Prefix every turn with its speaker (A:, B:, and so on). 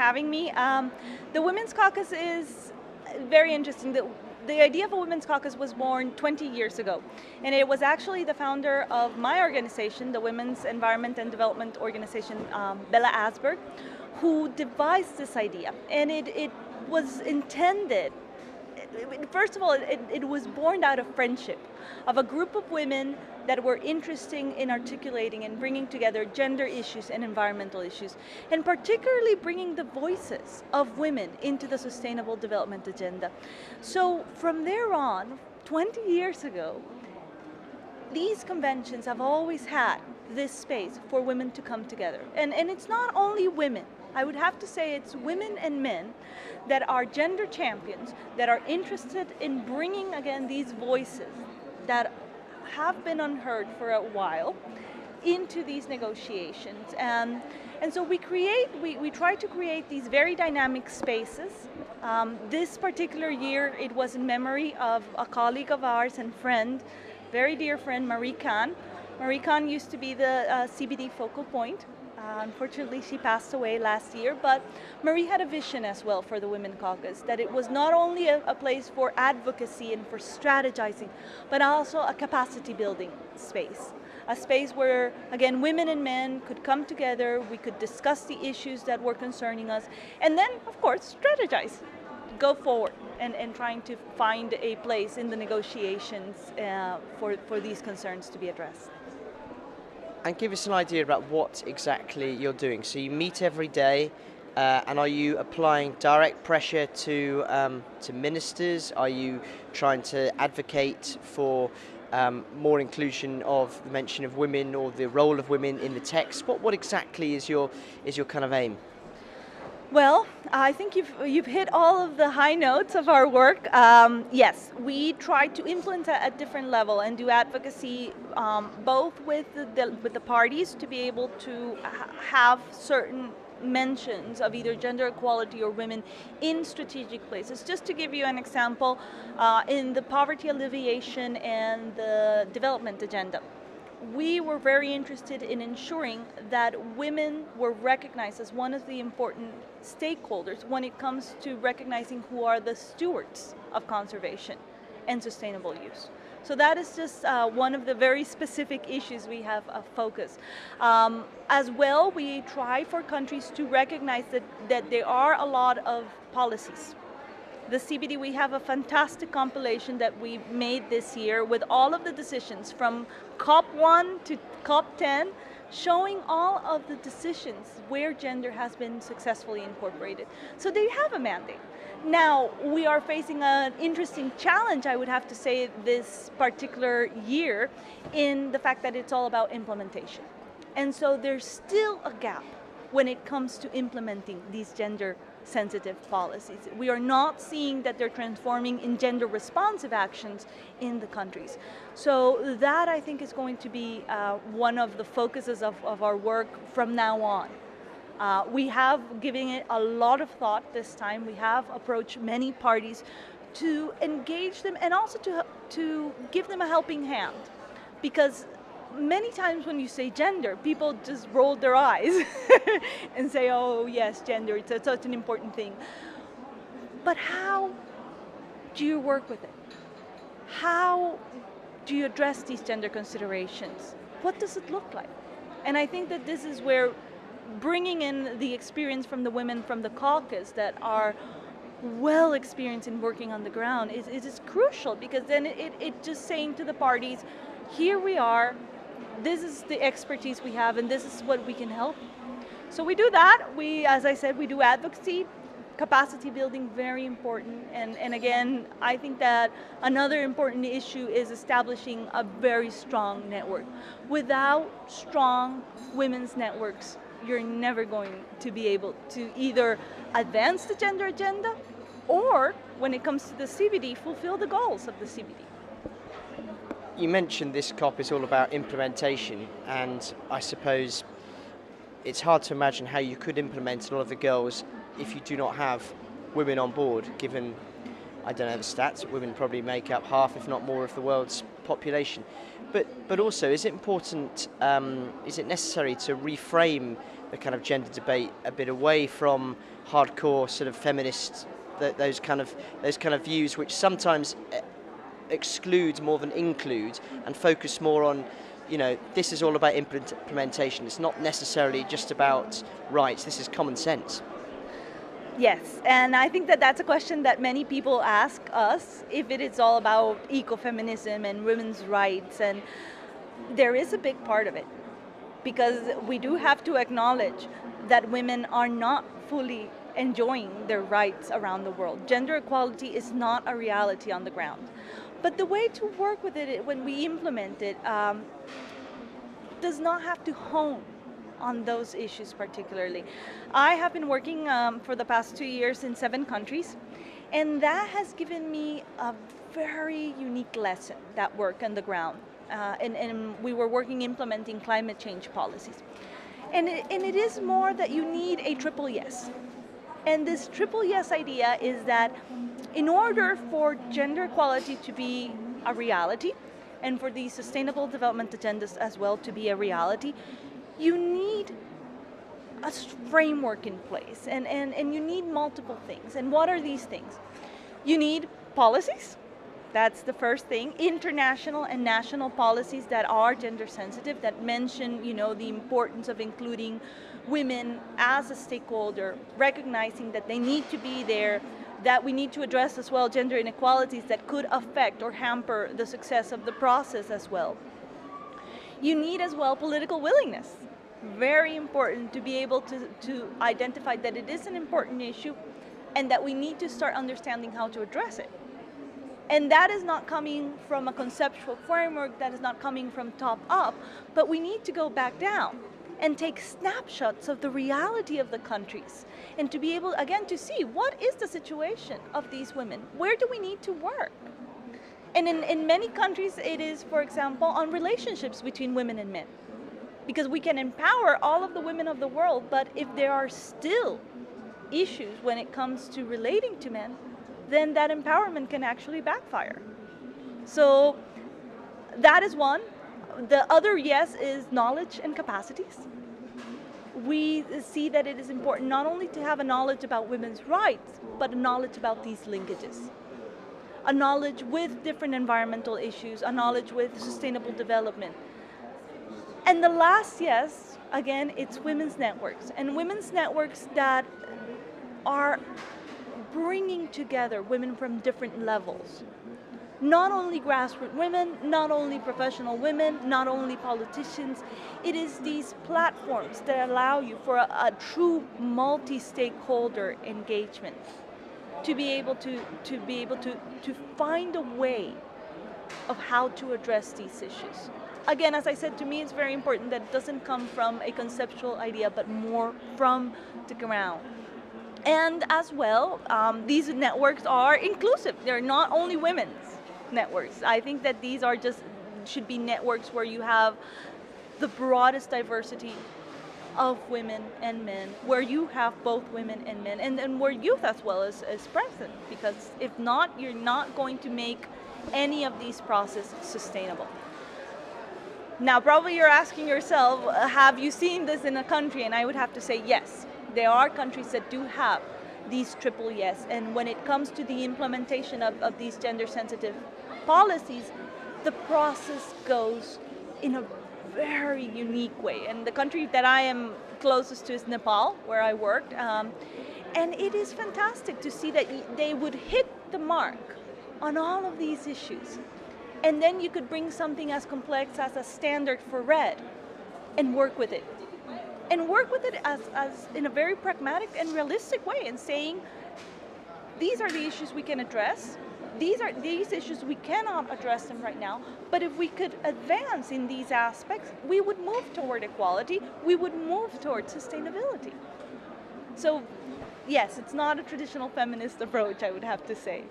A: having me. The Women's Caucus is very interesting. The idea of a Women's Caucus was born 20 years ago, and it was actually the founder of my organization, the Women's Environment and Development Organization, Bella Asberg, who devised this idea. And it was intended, first of all, it was born out of friendship, of a group of women that were interested in articulating and bringing together gender issues and environmental issues, and particularly bringing the voices of women into the Sustainable Development Agenda. So from there on, 20 years ago, these conventions have always had this space for women to come together. And it's not only women. I would have to say it's women and men that are gender champions, that are interested in bringing, again, these voices that have been unheard for a while into these negotiations. And so we try to create these very dynamic spaces. This particular year, it was in memory of a colleague of ours and friend, very dear friend, Marie Khan. Marie Khan used to be the CBD focal point. Unfortunately, she passed away last year, but Marie had a vision as well for the Women's Caucus, that it was not only a place for advocacy and for strategizing, but also a capacity building space. A space where, again, women and men could come together, we could discuss the issues that were concerning us, and then, of course, strategize, go forward, and trying to find a place in the negotiations for these concerns to be addressed.
B: And give us an idea about what exactly you're doing. So you meet every day, and are you applying direct pressure to ministers? Are you trying to advocate for more inclusion of the mention of women or the role of women in the text? What exactly is your kind of aim?
A: Well, I think you've hit all of the high notes of our work. Yes, we try to influence at different level and do advocacy both with the parties to be able to have certain mentions of either gender equality or women in strategic places. Just to give you an example, in the poverty alleviation and the development agenda, we were very interested in ensuring that women were recognized as one of the important stakeholders when it comes to recognizing who are the stewards of conservation and sustainable use. So that is just one of the very specific issues we have a focus. As well, we try for countries to recognize that there are a lot of policies. The CBD, we have a fantastic compilation that we made this year with all of the decisions from COP1 to COP10, showing all of the decisions where gender has been successfully incorporated. So they have a mandate. Now, we are facing an interesting challenge, I would have to say, this particular year in the fact that it's all about implementation. And so there's still a gap when it comes to implementing these gender-sensitive policies. We are not seeing that they're transforming in gender-responsive actions in the countries. So that, I think, is going to be one of the focuses of our work from now on. We have given it a lot of thought this time. We have approached many parties to engage them and also to give them a helping hand. Because many times when you say gender, people just roll their eyes and say, oh yes, gender, it's such an important thing. But how do you work with it? How do you address these gender considerations? What does it look like? And I think that this is where bringing in the experience from the women from the caucus that are well experienced in working on the ground is crucial, because then it just saying to the parties, here we are, this is the expertise we have, and this is what we can help. So we do that. As I said, we do advocacy, capacity building, very important. And again, I think that another important issue is establishing a very strong network. Without strong women's networks, you're never going to be able to either advance the gender agenda or, when it comes to the CBD, fulfill the goals of the CBD.
B: You mentioned this COP is all about implementation, and I suppose it's hard to imagine how you could implement a lot of the goals if you do not have women on board, given, I don't know the stats, women probably make up half, if not more, of the world's population. But also, is it important, is it necessary to reframe kind of gender debate a bit away from hardcore sort of feminist, those kind of views, which sometimes exclude more than include, and focus more on, this is all about implementation. It's not necessarily just about rights. This is common sense.
A: Yes, and I think that that's a question that many people ask us, if it is all about ecofeminism and women's rights, and there is a big part of it, because we do have to acknowledge that women are not fully enjoying their rights around the world. Gender equality is not a reality on the ground. But the way to work with it when we implement it does not have to hone on those issues particularly. I have been working for the past 2 years in 7 countries, and that has given me a very unique lesson, that work on the ground. And we were working implementing climate change policies. And it is more that you need a triple yes. And this triple yes idea is that in order for gender equality to be a reality, and for the sustainable development agendas as well to be a reality, you need a framework in place, and you need multiple things. And what are these things? You need policies. That's the first thing. International and national policies that are gender sensitive, that mention, the importance of including women as a stakeholder, recognizing that they need to be there, that we need to address as well gender inequalities that could affect or hamper the success of the process as well. You need as well political willingness. Very important to be able to identify that it is an important issue and that we need to start understanding how to address it. And that is not coming from a conceptual framework, that is not coming from top up, but we need to go back down and take snapshots of the reality of the countries, and to be able, again, to see what is the situation of these women, where do we need to work? And in many countries it is, for example, on relationships between women and men. Because we can empower all of the women of the world, but if there are still issues when it comes to relating to men, then that empowerment can actually backfire. So that is one. The other yes is knowledge and capacities. We see that it is important not only to have a knowledge about women's rights, but a knowledge about these linkages. A knowledge with different environmental issues, a knowledge with sustainable development. And the last yes, again, it's women's networks. And women's networks that are bringing together women from different levels. Not only grassroots women, not only professional women, not only politicians. It is these platforms that allow you for a true multi-stakeholder engagement to be able to find a way of how to address these issues. Again, as I said, to me it's very important that it doesn't come from a conceptual idea, but more from the ground. And as well, these networks are inclusive. They're not only women's networks. I think that these are should be networks where you have the broadest diversity of women and men, where you have both women and men, and where youth as well is present. Because if not, you're not going to make any of these processes sustainable. Now, probably you're asking yourself, have you seen this in a country? And I would have to say yes. There are countries that do have these triple yes, and when it comes to the implementation of these gender-sensitive policies, the process goes in a very unique way. And the country that I am closest to is Nepal, where I worked, and it is fantastic to see that they would hit the mark on all of these issues. And then you could bring something as complex as a standard for red and work with it. And work with it as in a very pragmatic and realistic way, and saying, these are the issues we can address, these issues we cannot address them right now, but if we could advance in these aspects, we would move toward equality, we would move toward sustainability. So yes, it's not a traditional feminist approach, I would have to say.